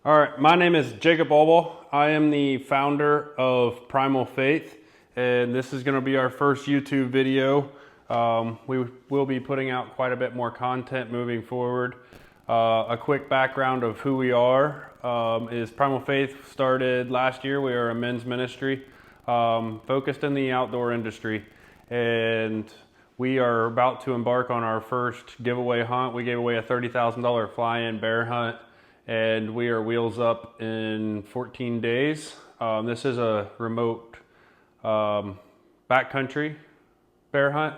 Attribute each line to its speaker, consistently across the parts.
Speaker 1: All right, my name is Jacob Albaugh. I am the founder of Primal Faith, and this is going to be our first YouTube video. We will be putting out quite a bit more content moving forward. A quick background of who we are is Primal Faith started last year. We are a men's ministry focused in the outdoor industry, and we are about to embark on our first giveaway hunt. We gave away a $30,000 fly-in bear hunt, and we are wheels up in 14 days. This is a remote backcountry bear hunt,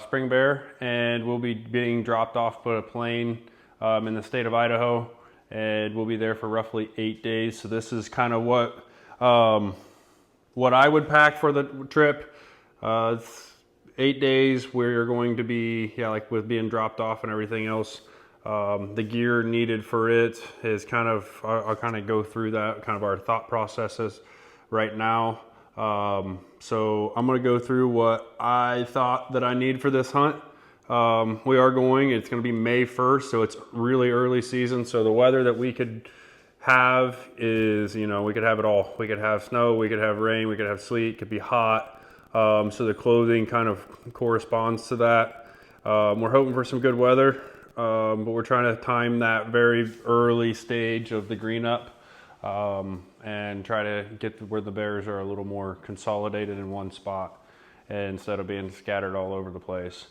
Speaker 1: spring bear, and we'll be being dropped off by a plane in the state of Idaho, and we'll be there for roughly 8 days. So this is kind of what I would pack for the trip. It's 8 days where you're going to be, like with being dropped off and everything else. The gear needed for it is I'll kind of go through that, kind of our thought processes right now. So I'm going to go through what I thought that I need for this hunt. It's going to be May 1st, so it's really early season. So the weather that we could have is, we could have it all. We could have snow, we could have rain, we could have sleet, it could be hot. So the clothing kind of corresponds to that. We're hoping for some good weather. But we're trying to time that very early stage of the green up and try to get where the bears are a little more consolidated in one spot instead of being scattered all over the place.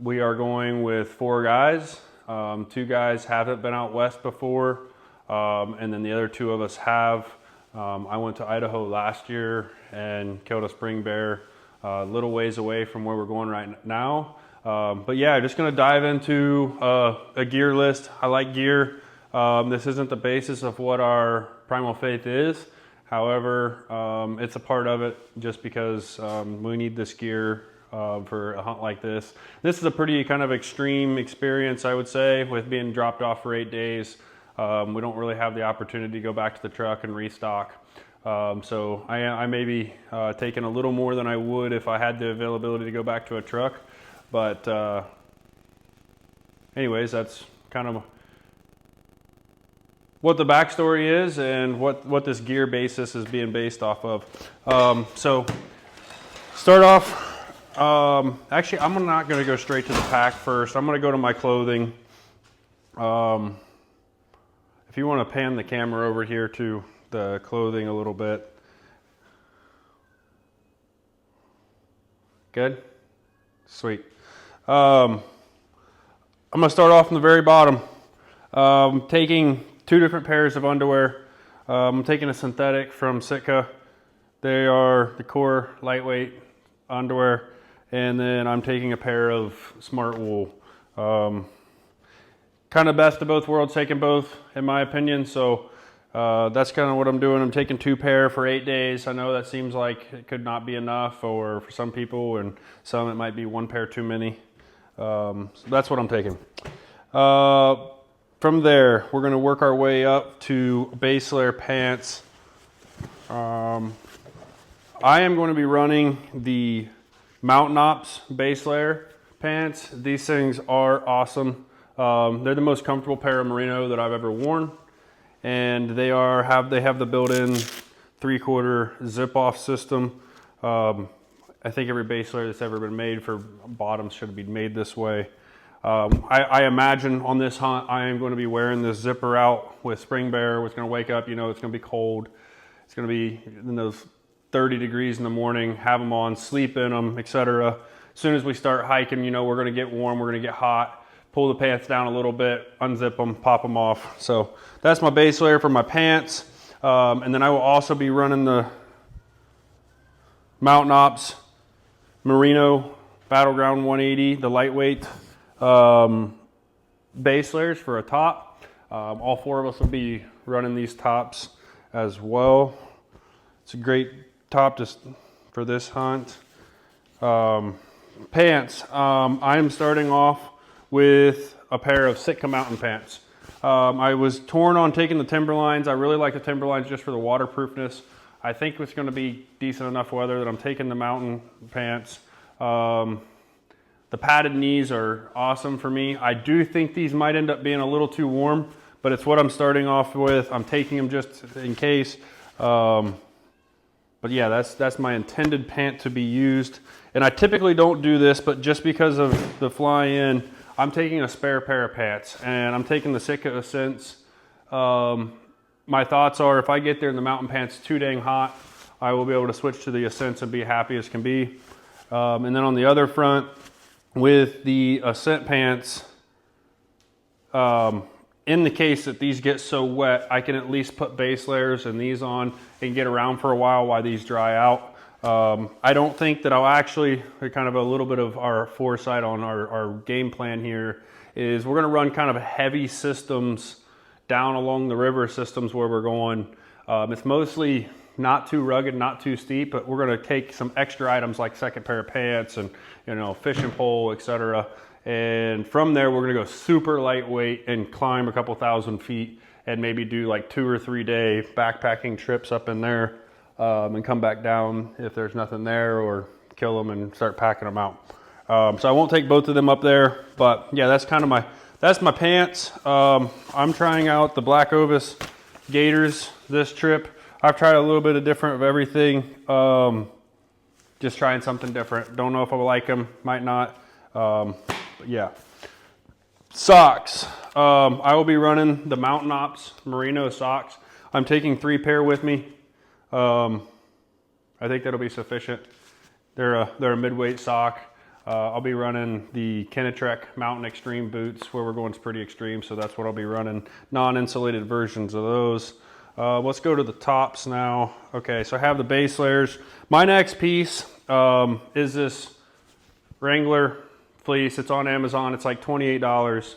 Speaker 1: We are going with 4 guys. 2 guys haven't been out west before, and then the other 2 of us have. I went to Idaho last year and killed a spring bear a little ways away from where we're going right now. But yeah, just going to dive into a gear list. I like gear. This isn't the basis of what our Primal Faith is. However, it's a part of it just because we need this gear for a hunt like this. This is a pretty kind of extreme experience, I would say, with being dropped off for 8 days. We don't really have the opportunity to go back to the truck and restock. So I may be taking a little more than I would if I had the availability to go back to a truck. But anyways, that's kind of what the backstory is and what this gear basis is being based off of. So start off, actually I'm not going to go straight to the pack first. I'm going to go to my clothing. If you want to pan the camera over here to the clothing a little bit. Good? Sweet. I'm going to start off from the very bottom. Taking 2 different pairs of underwear. I'm taking a synthetic from Sitka. They are the core lightweight underwear. And then I'm taking a pair of Smart Wool. Kind of best of both worlds, taking both in my opinion. So that's kind of what I'm doing. I'm taking 2 pair for 8 days. I know that seems like it could not be enough, or for some people, and some it might be 1 pair too many. So that's what I'm taking. From there, we're going to work our way up to base layer pants. I am going to be running the Mountain Ops base layer pants. These things are awesome. They're the most comfortable pair of merino that I've ever worn, and they have the built-in 3/4 zip-off system. I think every base layer that's ever been made for bottoms should be made this way. I imagine on this hunt I am going to be wearing this zipper out with spring bear. It's going to wake up, it's going to be cold. It's going to be in those 30 degrees in the morning, have them on, sleep in them, etc. As soon as we start hiking, we're going to get warm, we're going to get hot. Pull the pants down a little bit, unzip them, pop them off. So that's my base layer for my pants. And then I will also be running the Mountain Ops Merino Battleground 180, the lightweight base layers for a top. All 4 of us will be running these tops as well. It's a great top just for this hunt. Pants, I am starting off with a pair of Sitka mountain pants. I was torn on taking the Timberlines. I really like the Timberlines just for the waterproofness. I think it's going to be decent enough weather that I'm taking the mountain pants. The padded knees are awesome for me. I do think these might end up being a little too warm, but it's what I'm starting off with. I'm taking them just in case. But yeah, that's my intended pant to be used. And I typically don't do this, but just because of the fly in, I'm taking a spare pair of pants, and I'm taking the Sitka Ascents. My thoughts are, if I get there and the mountain pants too dang hot, I will be able to switch to the Ascents and be happy as can be. And then on the other front, with the Ascent pants, in the case that these get so wet, I can at least put base layers and these on and get around for a while these dry out. I don't think that I'll actually, kind of a little bit of our foresight on our game plan here is we're going to run kind of heavy systems down along the river systems where we're going. It's mostly not too rugged, not too steep, but we're going to take some extra items like second pair of pants and, you know, fishing pole, etc. And from there, we're going to go super lightweight and climb a couple thousand feet and maybe do like 2 or 3 day backpacking trips up in there. And come back down if there's nothing there, or kill them and start packing them out. So I won't take both of them up there, but yeah, that's kind of that's my pants. I'm trying out the Black Ovis Gators this trip. I've tried a little bit of different of everything. Just trying something different. Don't know if I like them, might not. But yeah. Socks. I will be running the Mountain Ops Merino socks. I'm taking 3 pair with me. I think that'll be sufficient. They're a midweight sock. I'll be running the Kenetrek Mountain Extreme boots, where we're going is pretty extreme, so that's what I'll be running. Non-insulated versions of those. Let's go to the tops now. Okay, so I have the base layers. My next piece is this Wrangler fleece. It's on Amazon. It's like $28.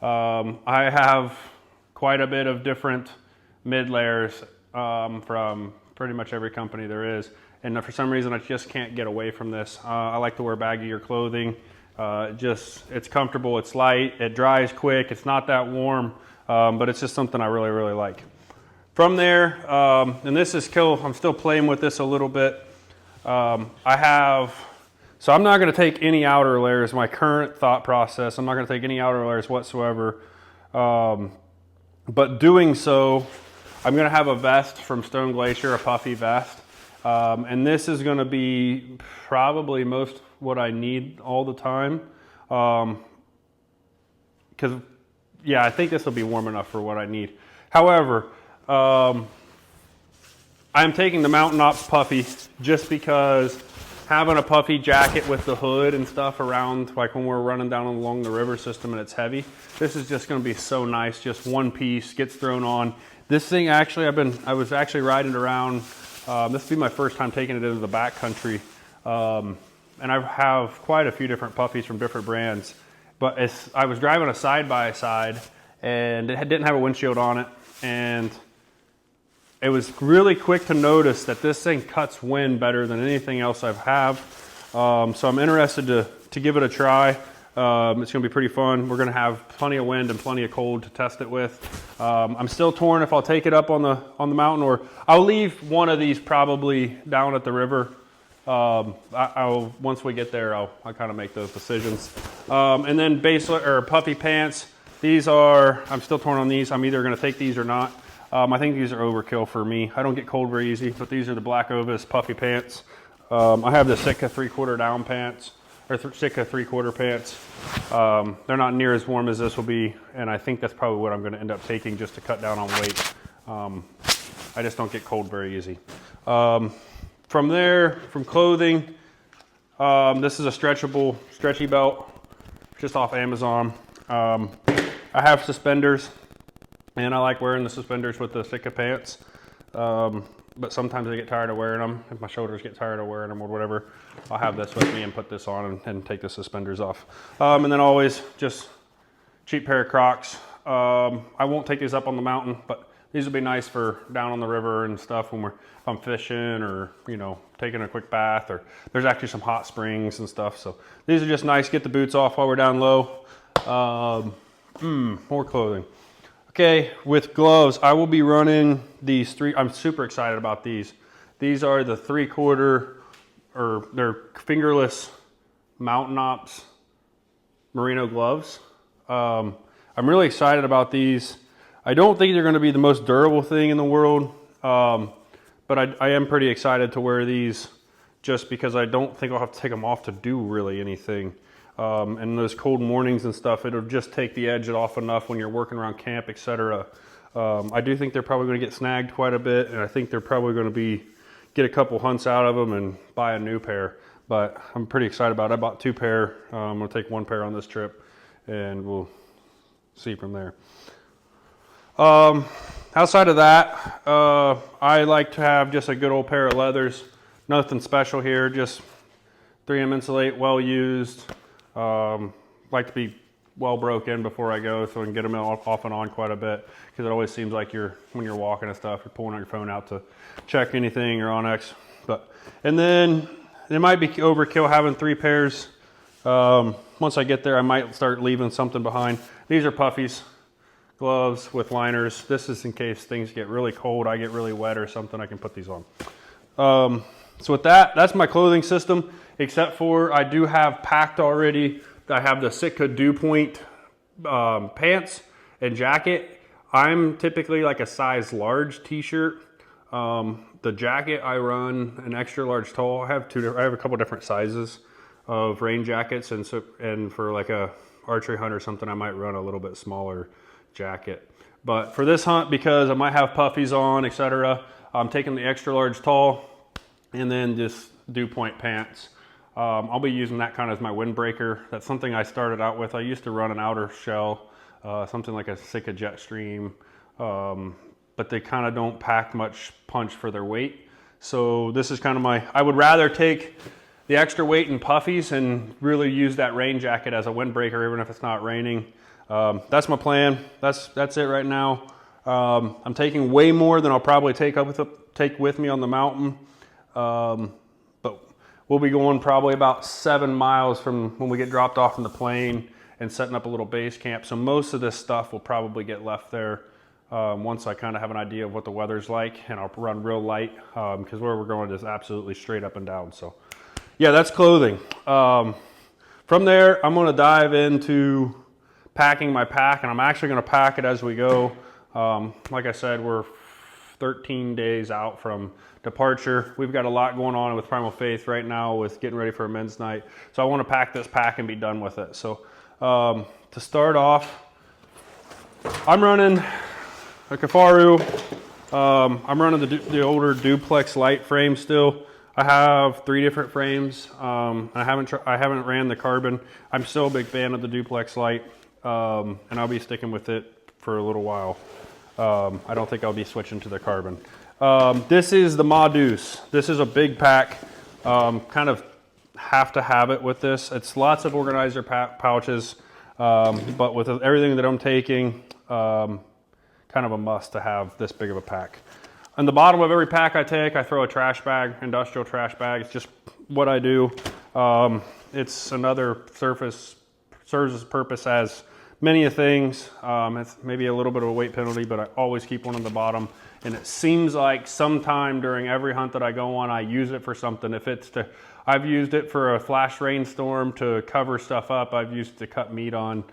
Speaker 1: I have quite a bit of different mid layers from pretty much every company there is, and for some reason I just can't get away from this. I like to wear baggier clothing. It's comfortable, it's light, it dries quick, it's not that warm, but it's just something I really, really like. From there, and this is cool, I'm still playing with this a little bit. So I'm not going to take any outer layers. My current thought process, I'm not going to take any outer layers whatsoever. But doing so, I'm going to have a vest from Stone Glacier, a puffy vest. And this is going to be probably most what I need all the time. Because, yeah, I think this will be warm enough for what I need. However, I'm taking the Mountain Ops puffy just because having a puffy jacket with the hood and stuff around, like when we're running down along the river system and it's heavy, this is just going to be so nice. Just one piece gets thrown on. This thing actually, I was actually riding around. This will be my first time taking it into the backcountry, and I have quite a few different puffies from different brands. But I was driving a side-by-side, and it didn't have a windshield on it, and it was really quick to notice that this thing cuts wind better than anything else I've have. So I'm interested to give it a try. It's going to be pretty fun. We're going to have plenty of wind and plenty of cold to test it with. I'm still torn if I'll take it up on the mountain, or I'll leave one of these probably down at the river. Once we get there, I'll kind of make those decisions. And then puffy pants. I'm still torn on these. I'm either going to take these or not. I think these are overkill for me. I don't get cold very easy, but these are the Black Ovis puffy pants. I have the Sitka 3/4 down pants, or Sitka 3/4 pants. They're not near as warm as this will be, and I think that's probably what I'm going to end up taking just to cut down on weight. I just don't get cold very easy. From there, from clothing, this is a stretchy belt, just off Amazon. I have suspenders, and I like wearing the suspenders with the Sitka pants. But sometimes I get tired of wearing them. If my shoulders get tired of wearing them or whatever, I'll have this with me and put this on and take the suspenders off. And then always just cheap pair of Crocs. I won't take these up on the mountain, but these will be nice for down on the river and stuff when if I'm fishing or, taking a quick bath, or there's actually some hot springs and stuff. So these are just nice. Get the boots off while we're down low. More clothing. Okay, with gloves, I will be running these I'm super excited about these. These are the 3/4, or they're fingerless Mountain Ops merino gloves. I'm really excited about these. I don't think they're going to be the most durable thing in the world, but I am pretty excited to wear these just because I don't think I'll have to take them off to do really anything. And those cold mornings and stuff, it'll just take the edge off enough when you're working around camp, etc. I do think they're probably going to get snagged quite a bit, and I think they're probably going to get a couple hunts out of them and buy a new pair. But I'm pretty excited about it. I bought 2 pair. I'm going to take 1 pair on this trip, and we'll see from there. Outside of that, I like to have just a good old pair of leathers. Nothing special here, just 3M Insulate, well used. Like to be well broken before I go so I can get them off and on quite a bit, because it always seems like when you're walking and stuff, you're pulling out your phone out to check anything or Onyx. And then it might be overkill having 3 pairs. Once I get there, I might start leaving something behind. These are puffies, gloves with liners. This is in case things get really cold, I get really wet or something, I can put these on. So with that's my clothing system, except for I do have packed already. I have the Sitka Dew Point pants and jacket. I'm typically like a size large t-shirt. The jacket I run an extra large tall. I have a couple different sizes of rain jackets, and for like a archery hunt or something, I might run a little bit smaller jacket. But for this hunt, because I might have puffies on, etc., I'm taking the extra large tall and then just Dew Point pants. I'll be using that kind of as my windbreaker. That's something I started out with. I used to run an outer shell, something like a Sitka Jetstream, but they kind of don't pack much punch for their weight. So this is kind of I would rather take the extra weight in puffies and really use that rain jacket as a windbreaker, even if it's not raining. That's my plan. That's it right now. I'm taking way more than I'll probably take with me on the mountain. But we'll be going probably about 7 miles from when we get dropped off in the plane and setting up a little base camp. So most of this stuff will probably get left there once I kind of have an idea of what the weather's like, and I'll run real light because where we're going is absolutely straight up and down. So yeah, that's clothing. From there, I'm going to dive into packing my pack, and I'm actually going to pack it as we go. Like I said, we're 13 days out from departure. We've got a lot going on with Primal Faith right now with getting ready for a men's night. So I want to pack this pack and be done with it. So to start off, I'm running a Kifaru. I'm running the older Duplex light frame still. I have 3 different frames. I haven't ran the carbon. I'm still a big fan of the Duplex light, and I'll be sticking with it for a little while. I don't think I'll be switching to the carbon. This is the Modus. This is a big pack. Kind of have to have it with this. It's lots of organizer pouches, but with everything that I'm taking, kind of a must to have this big of a pack. On the bottom of every pack I take, I throw a trash bag, industrial trash bag. It's just what I do. It's another serves its purpose as many things. It's maybe a little bit of a weight penalty, but I always keep one on the bottom. And it seems like sometime during every hunt that I go on, I use it for something. I've used it for a flash rainstorm to cover stuff up. I've used it to cut meat on.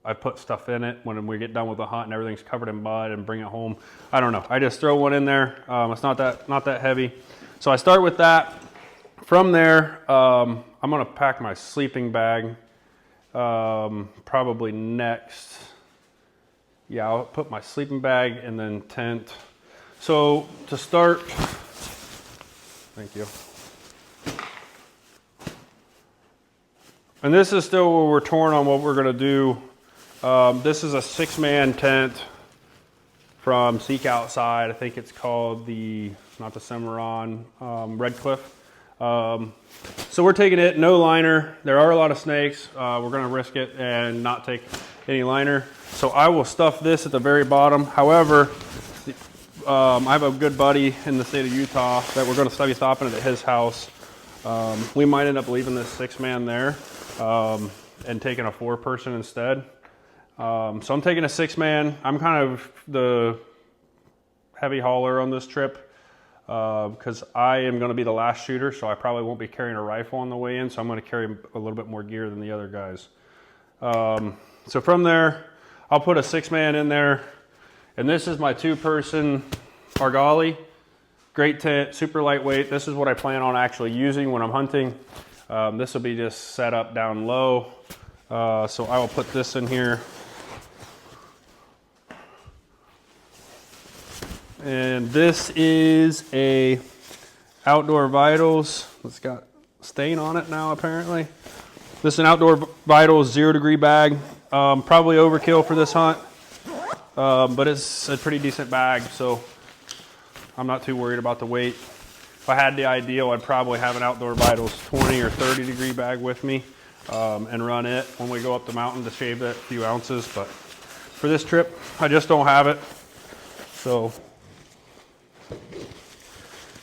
Speaker 1: I put stuff in it when we get done with the hunt and everything's covered in mud and bring it home. I don't know. I just throw one in there. It's not that heavy. So I start with that. From there, I'm going to pack my sleeping bag. Probably next. Yeah, I'll put my sleeping bag and then tent. So to start, thank you. And this is still where we're torn on what we're going to do. This is a 6-man tent from Seek Outside. I think it's called not the Cimarron, Red Cliff. So we're taking it, no liner. There are a lot of snakes. We're going to risk it and not take any liner. So I will stuff this at the very bottom. However, I have a good buddy in the state of Utah that we're going to be stopping at his house. We might end up leaving this 6-man there and taking a 4-person instead. So I'm taking a 6-man. I'm kind of the heavy hauler on this trip because I am going to be the last shooter, so I probably won't be carrying a rifle on the way in, so I'm going to carry a little bit more gear than the other guys. So from there, I'll put a 6-man in there. And this is my 2-person Argali. Great tent, super lightweight. This is what I plan on actually using when I'm hunting. This will be just set up down low. So I will put this in here. And this is a Outdoor Vitals. It's got stain on it now apparently. This is an Outdoor Vitals 0-degree bag. Probably overkill for this hunt. But it's a pretty decent bag, so I'm not too worried about the weight. If I had the ideal, I'd probably have an Outdoor Vitals 20 or 30-degree bag with me and run it when we go up the mountain to shave that few ounces. But for this trip, I just don't have it. So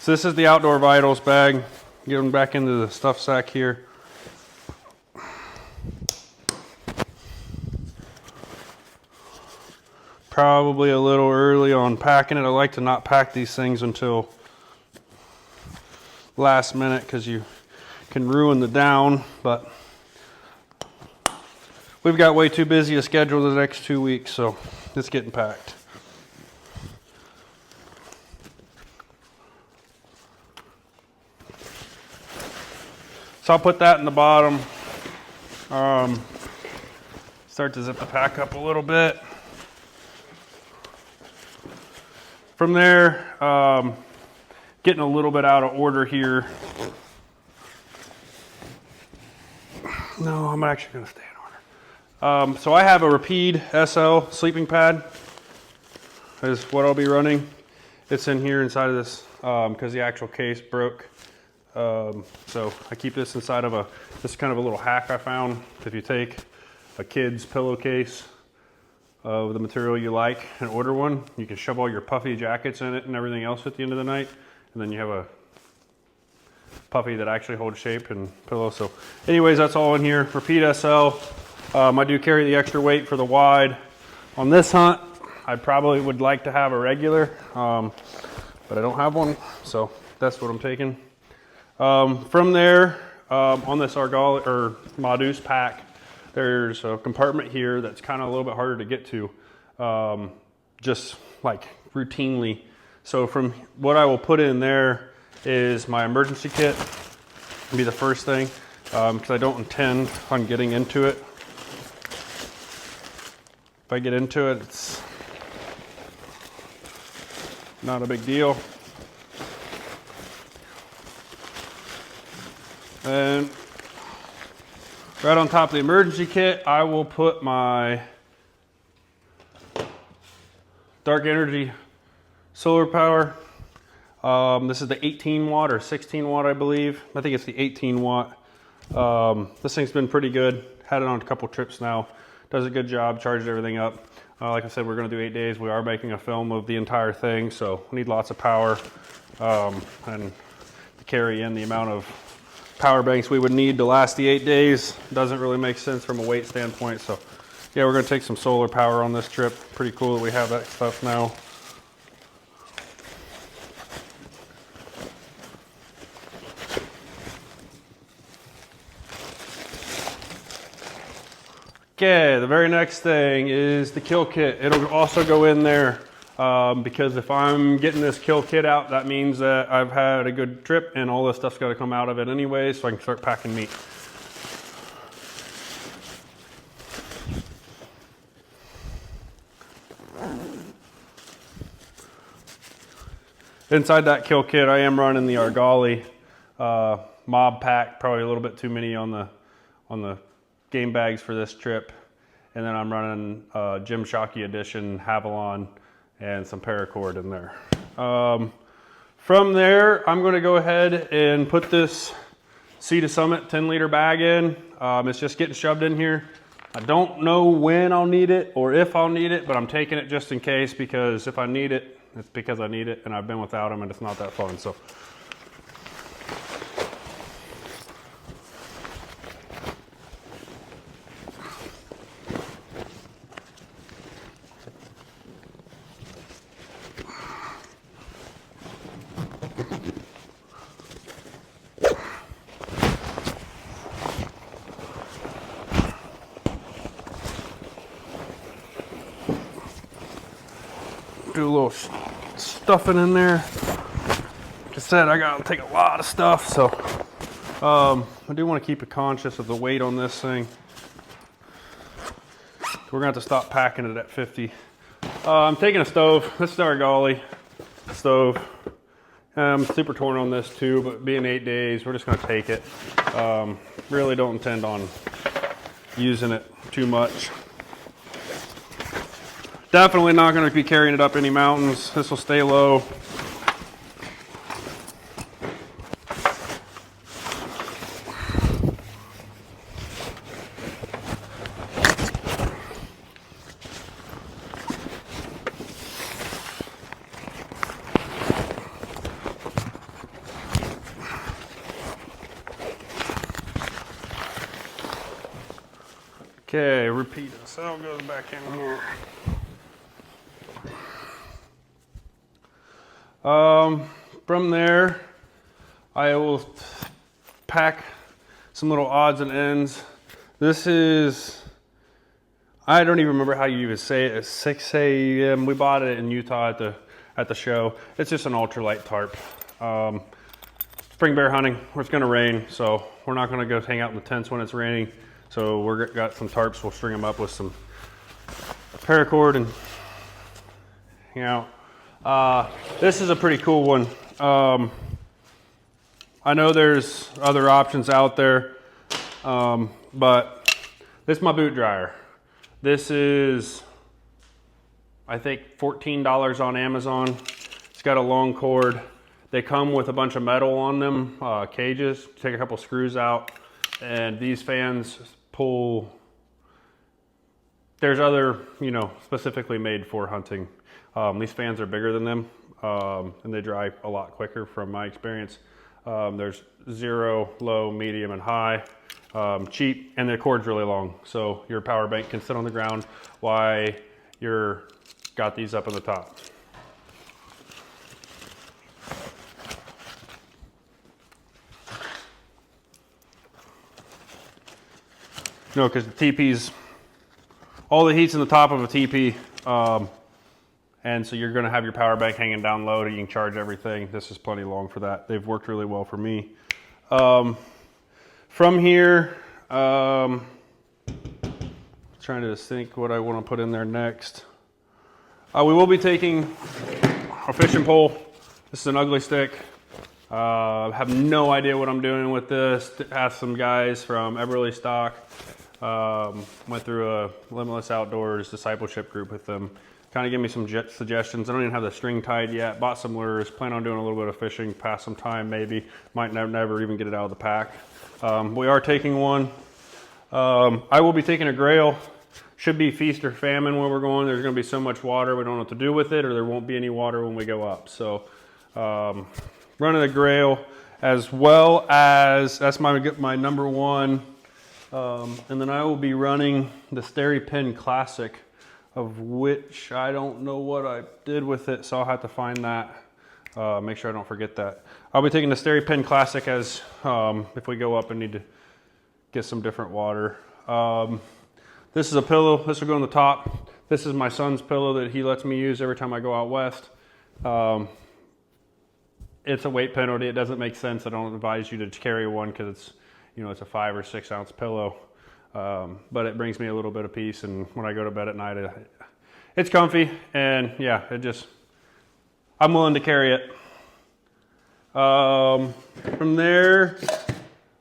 Speaker 1: this is the Outdoor Vitals bag. Get them back into the stuff sack here. Probably a little early on packing it. I like to not pack these things until last minute because you can ruin the down, but we've got way too busy a schedule the next 2 weeks, so it's getting packed. So I'll put that in the bottom. Start to zip the pack up a little bit. From there, getting a little bit out of order here. No, I'm actually going to stay in order. So I have a Rapide SL sleeping pad is what I'll be running. It's in here inside of this because the actual case broke. So I keep this inside of this is kind of a little hack I found. If you take a kid's pillowcase of the material you like and order one, you can shove all your puffy jackets in it and everything else at the end of the night, and then you have a puffy that actually holds shape and pillow. So anyways, that's all in here. Rapide SL. I do carry the extra weight for the wide. On this hunt, I probably would like to have a regular, but I don't have one, so that's what I'm taking. From there, on this Argali or Modus pack, there's a compartment here that's kind of a little bit harder to get to, just like routinely. So from what I will put in there is my emergency kit. It'll be the first thing, because I don't intend on getting into it. If I get into it, it's not a big deal. And right on top of the emergency kit, I will put my Dark Energy solar power. This is the 18 watt or 16 watt, I believe. I think it's the 18 watt. This thing's been pretty good. Had it on a couple trips now. Does a good job, charged everything up. Like I said, we're gonna do 8 days. We are making a film of the entire thing, so we need lots of power. And to carry in the amount of power banks we would need to last the 8 days doesn't really make sense from a weight standpoint. So yeah, we're gonna take some solar power on this trip. Pretty cool that we have that stuff now. Okay, the very next thing is the kill kit. It'll also go in there because if I'm getting this kill kit out, that means that I've had a good trip and all this stuff's got to come out of it anyway, so I can start packing meat. Inside that kill kit, I am running the Argali mob pack, probably a little bit too many on the game bags for this trip. And then I'm running Jim Shockey Edition Havalon and some paracord in there. From there, I'm gonna go ahead and put this Sea to Summit 10-liter bag in. It's just getting shoved in here. I don't know when I'll need it or if I'll need it, but I'm taking it just in case, because if I need it, it's because I need it, and I've been without them and it's not that fun. So do a little stuffing in there. Like I said, I gotta take a lot of stuff, so I do want to keep it conscious of the weight on this thing. We're gonna have to stop packing it at 50. I'm taking a stove. This is our Galley stove. I'm super torn on this too, but being 8 days, we're just gonna take it. Really don't intend on using it too much. Definitely not gonna be carrying it up any mountains. This will stay low. Okay, repeat it. So it goes back in here. From there, I will pack some little odds and ends. This is, I don't even remember how you even say it. It's 6 a.m. We bought it in Utah at the show. It's just an ultralight tarp. Spring bear hunting, it's gonna rain, so we're not gonna go hang out in the tents when it's raining. So we're got some tarps, we'll string them up with some paracord and hang out. This is a pretty cool one. I know there's other options out there, but this is my boot dryer. This is, I think, $14 on Amazon. It's got a long cord. They come with a bunch of metal on them, cages. Take a couple screws out, and these fans pull. There's other, specifically made for hunting. These fans are bigger than them, and they dry a lot quicker from my experience. There's 0, low, medium, and high. Cheap, and the cord's really long, so your power bank can sit on the ground while you're got these up on the top. No, because the TP's, all the heat's in the top of a TP, and so you're going to have your power bank hanging down low, you can charge everything. This is plenty long for that. They've worked really well for me. From here, trying to think what I want to put in there next. We will be taking a fishing pole. This is an ugly stick. I have no idea what I'm doing with this. Asked some guys from Eberly Stock. Went through a Limitless Outdoors discipleship group with them. Kind of give me some suggestions. I don't even have the string tied yet. Bought some lures. Plan on doing a little bit of fishing, pass some time maybe. Might never even get it out of the pack. We are taking one. I will be taking a Grail. Should be feast or famine where we're going. There's going to be so much water we don't know what to do with it, or there won't be any water when we go up. So running a Grail, as well as, that's my number one. And then I will be running the SteriPen Classic, of which I don't know what I did with it, so I'll have to find that. Make sure I don't forget that. I'll be taking the SteriPen Classic as if we go up and need to get some different water. This is a pillow. This will go on the top. This is my son's pillow that he lets me use every time I go out west. It's a weight penalty. It doesn't make sense. I don't advise you to carry one because it's, it's a 5 or 6 ounce pillow. But it brings me a little bit of peace, and when I go to bed at night, it's comfy, and yeah, I'm willing to carry it. From there,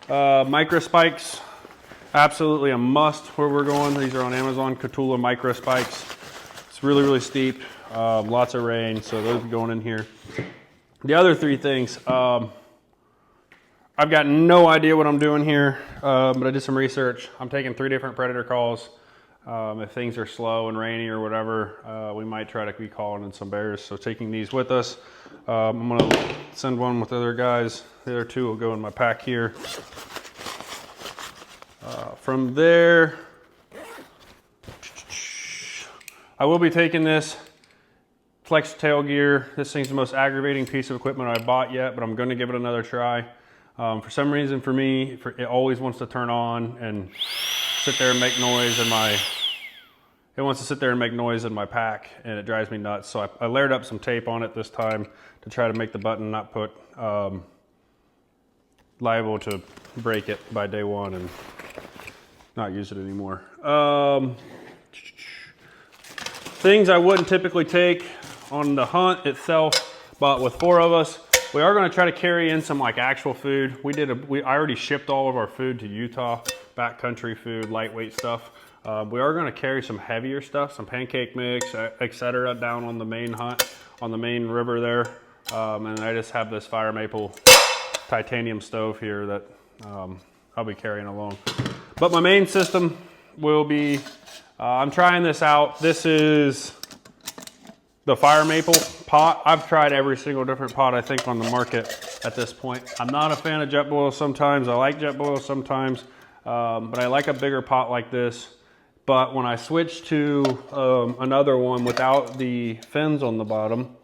Speaker 1: micro spikes, absolutely a must where we're going. These are on Amazon, Katula micro spikes. It's really, really steep, lots of rain, so those are going in here. The other 3 things, I've got no idea what I'm doing here, but I did some research. I'm taking 3 different predator calls. If things are slow and rainy or whatever, we might try to be calling in some bears. So taking these with us. I'm gonna send one with the other guys. The other 2 will go in my pack here. From there, I will be taking this Flex tail gear. This thing's the most aggravating piece of equipment I bought yet, but I'm gonna give it another try. For some reason, for me, it always wants to turn on and sit there and make noise, and it wants to sit there and make noise in my pack, and it drives me nuts. So I layered up some tape on it this time to try to make the button not put liable to break it by day one and not use it anymore. Things I wouldn't typically take on the hunt itself, but with 4 of us, we are going to try to carry in some like actual food. I already shipped all of our food to Utah, backcountry food, lightweight stuff. We are going to carry some heavier stuff, some pancake mix, etc., down on the main hunt, on the main river there. And I just have this Fire Maple titanium stove here that I'll be carrying along. But my main system will be, I'm trying this out. This is the Fire Maple pot. I've tried every single different pot I think on the market at this point. I'm not a fan of Jetboil sometimes. I like Jetboil sometimes, but I like a bigger pot like this. But when I switched to another one without the fins on the bottom,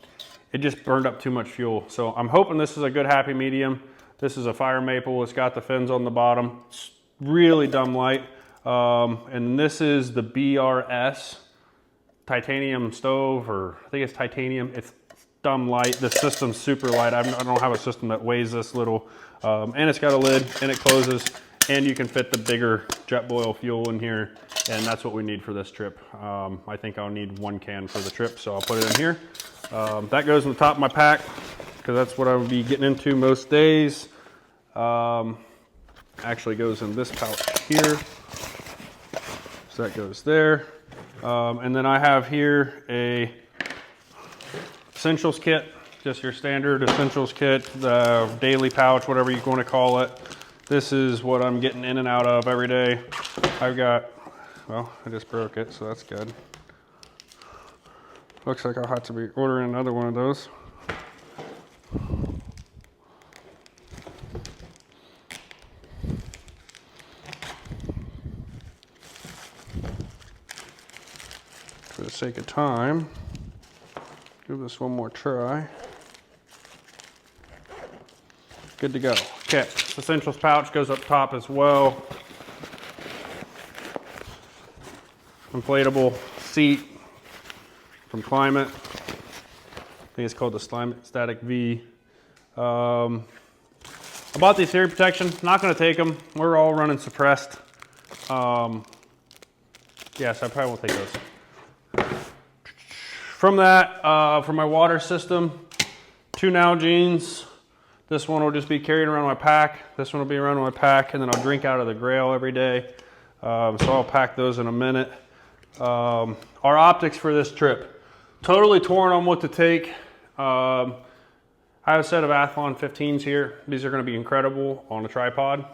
Speaker 1: it just burned up too much fuel. So I'm hoping this is a good happy medium. This is a Fire Maple. It's got the fins on the bottom. It's really dumb light. And this is the BRS titanium stove, or I think it's titanium. It's dumb light. The system's super light. I don't have a system that weighs this little. And it's got a lid and it closes, and you can fit the bigger Jetboil fuel in here. And that's what we need for this trip. I think I'll need 1 can for the trip, so I'll put it in here. That goes in the top of my pack because that's what I would be getting into most days. Actually goes in this pouch here. So that goes there. And then I have here a essentials kit, just your standard essentials kit, the daily pouch, whatever you want to call it. This is what I'm getting in and out of every day. I've got, well, I just broke it, so that's good. Looks like I'll have to be ordering another one of those. For the sake of time, give this one more try. Good to go. Okay, essentials pouch goes up top as well. Inflatable seat from Climate. I think it's called the Climate Static V. I bought these hearing protection. Not going to take them. We're all running suppressed. Yes, I probably won't take those. From that, for my water system, 2 Nalgene's. This one will just be carried around my pack. This one will be around my pack, and then I'll drink out of the Grail every day. So I'll pack those in a minute. Our optics for this trip. Totally torn on what to take. I have a set of Athlon 15s here. These are going to be incredible on a tripod.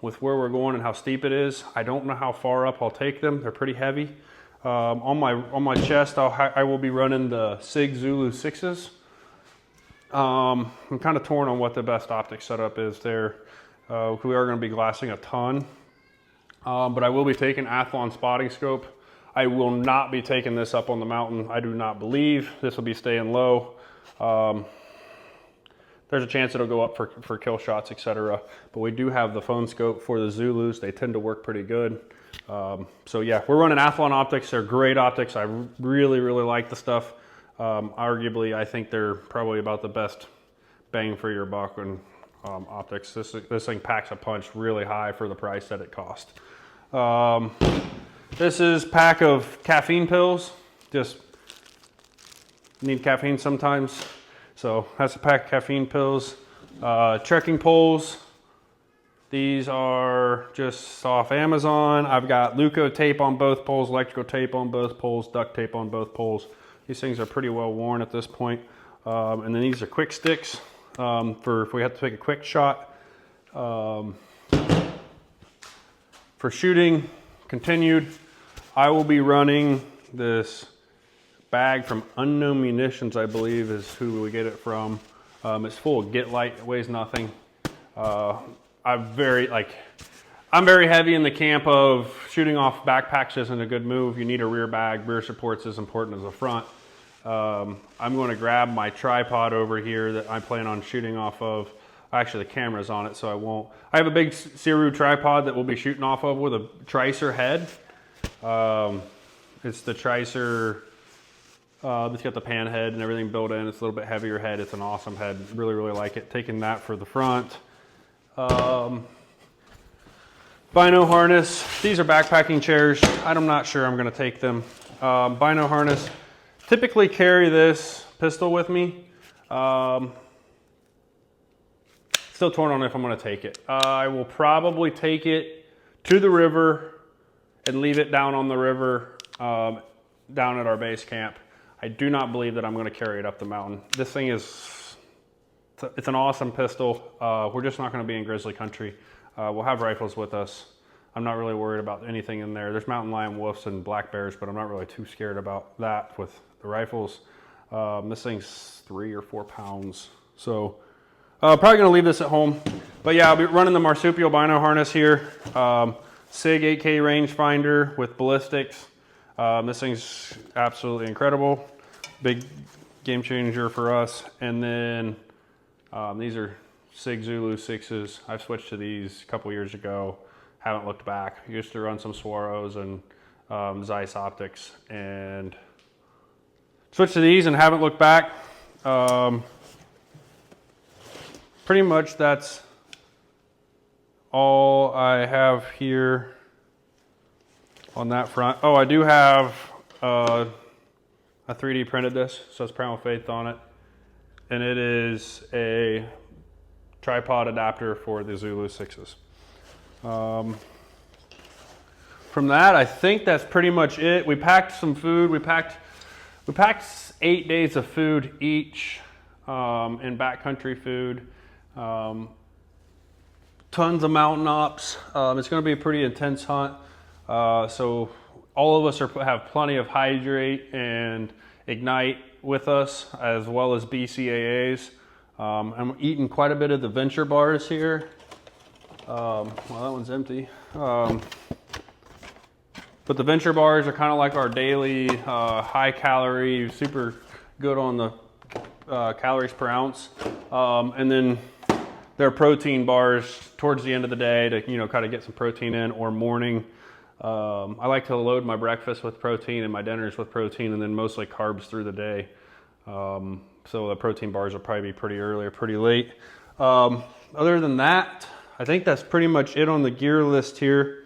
Speaker 1: With where we're going and how steep it is, I don't know how far up I'll take them. They're pretty heavy. On my chest, I will be running the Sig Zulu 6s. I'm kind of torn on what the best optic setup is there. We are going to be glassing a ton, but I will be taking Athlon spotting scope. I will not be taking this up on the mountain. I do not believe this will be staying low. There's a chance it'll go up for kill shots, etc. But we do have the phone scope for the Zulus. They tend to work pretty good. So yeah, we're running Athlon optics. They're great optics. I really, really like the stuff. Arguably, I think they're probably about the best bang for your buck in optics. This thing packs a punch really high for the price that it cost. This is a pack of caffeine pills. Just need caffeine sometimes. So that's a pack of caffeine pills. Trekking poles. These are just off Amazon. I've got Luco tape on both poles, electrical tape on both poles, duct tape on both poles. These things are pretty well worn at this point. And then these are quick sticks for if we have to take a quick shot. For shooting, continued, I will be running this bag from Unknown Munitions, I believe is who we get it from. It's full of Get Light, it weighs nothing. I'm very heavy in the camp of shooting off backpacks isn't a good move. You need a rear bag. Rear support's as important as the front. I'm going to grab my tripod over here that I plan on shooting off of. Actually, the camera's on it, so I won't. I have a big Siru tripod that we'll be shooting off of with a Tricer head. It's the Tricer. It's got the pan head and everything built in. It's a little bit heavier head. It's an awesome head. Really, really like it. Taking that for the front. Bino harness. These are backpacking chairs. I'm not sure I'm going to take them. Bino harness. Typically carry this pistol with me. Still torn on if I'm going to take it. I will probably take it to the river and leave it down on the river, down at our base camp. I do not believe that I'm going to carry it up the mountain. This thing is, it's an awesome pistol. We're just not going to be in grizzly country. We'll have rifles with us. I'm not really worried about anything in there. There's mountain lion wolves and black bears, but I'm not really too scared about that with the rifles. This thing's 3 or 4 pounds. So probably going to leave this at home. But yeah, I'll be running the marsupial bino harness here. SIG 8K rangefinder with ballistics. This thing's absolutely incredible. Big game changer for us. And then these are SIG Zulu 6s. I've switched to these a couple years ago. Haven't looked back. Used to run some Swaros and Zeiss optics, and switched to these and haven't looked back. Pretty much that's all I have here on that front. Oh, I do have a 3D printed this, so it's Primal Faith on it, and it is a tripod adapter for the Zulu 6s. From that, I think that's pretty much it. We packed some food. We packed 8 days of food each, in backcountry food. Tons of mountain ops. It's going to be a pretty intense hunt. So all of us have plenty of Hydrate and Ignite with us, as well as BCAAs. I'm eating quite a bit of the Venture bars here. Well, that one's empty. But the Venture bars are kind of like our daily high calorie, super good on the calories per ounce. And then they're protein bars towards the end of the day to, kind of get some protein in, or morning. I like to load my breakfast with protein and my dinners with protein, and then mostly carbs through the day. So the protein bars will probably be pretty early or pretty late. Other than that, I think that's pretty much it on the gear list here.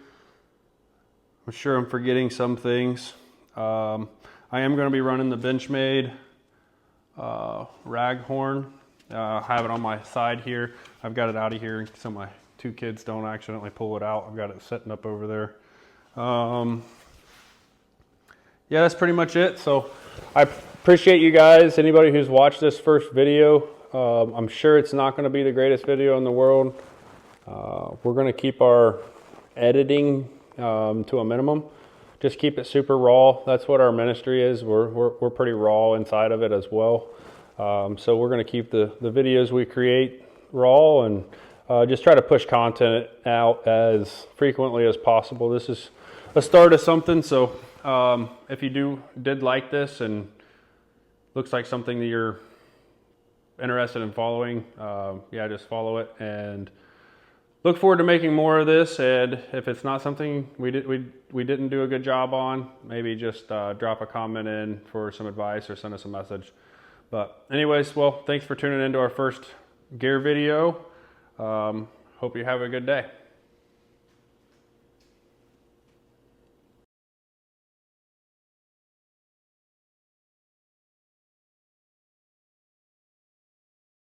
Speaker 1: I'm sure I'm forgetting some things. I am going to be running the Benchmade Raghorn. I have it on my side here. I've got it out of here so my 2 kids don't accidentally pull it out. I've got it setting up over there. Yeah, that's pretty much it. So I appreciate you guys, anybody who's watched this first video. I'm sure it's not going to be the greatest video in the world. We're going to keep our editing to a minimum. Just keep it super raw. That's what our ministry is. We're pretty raw inside of it as well. So we're going to keep the videos we create raw, and just try to push content out as frequently as possible. This is a start of something. So if you did like this and looks like something that you're interested in following, yeah, just follow it, and look forward to making more of this. And if it's not something we didn't do a good job on, maybe just drop a comment in for some advice or send us a message. But anyways, well, thanks for tuning into our first gear video. Hope you have a good day.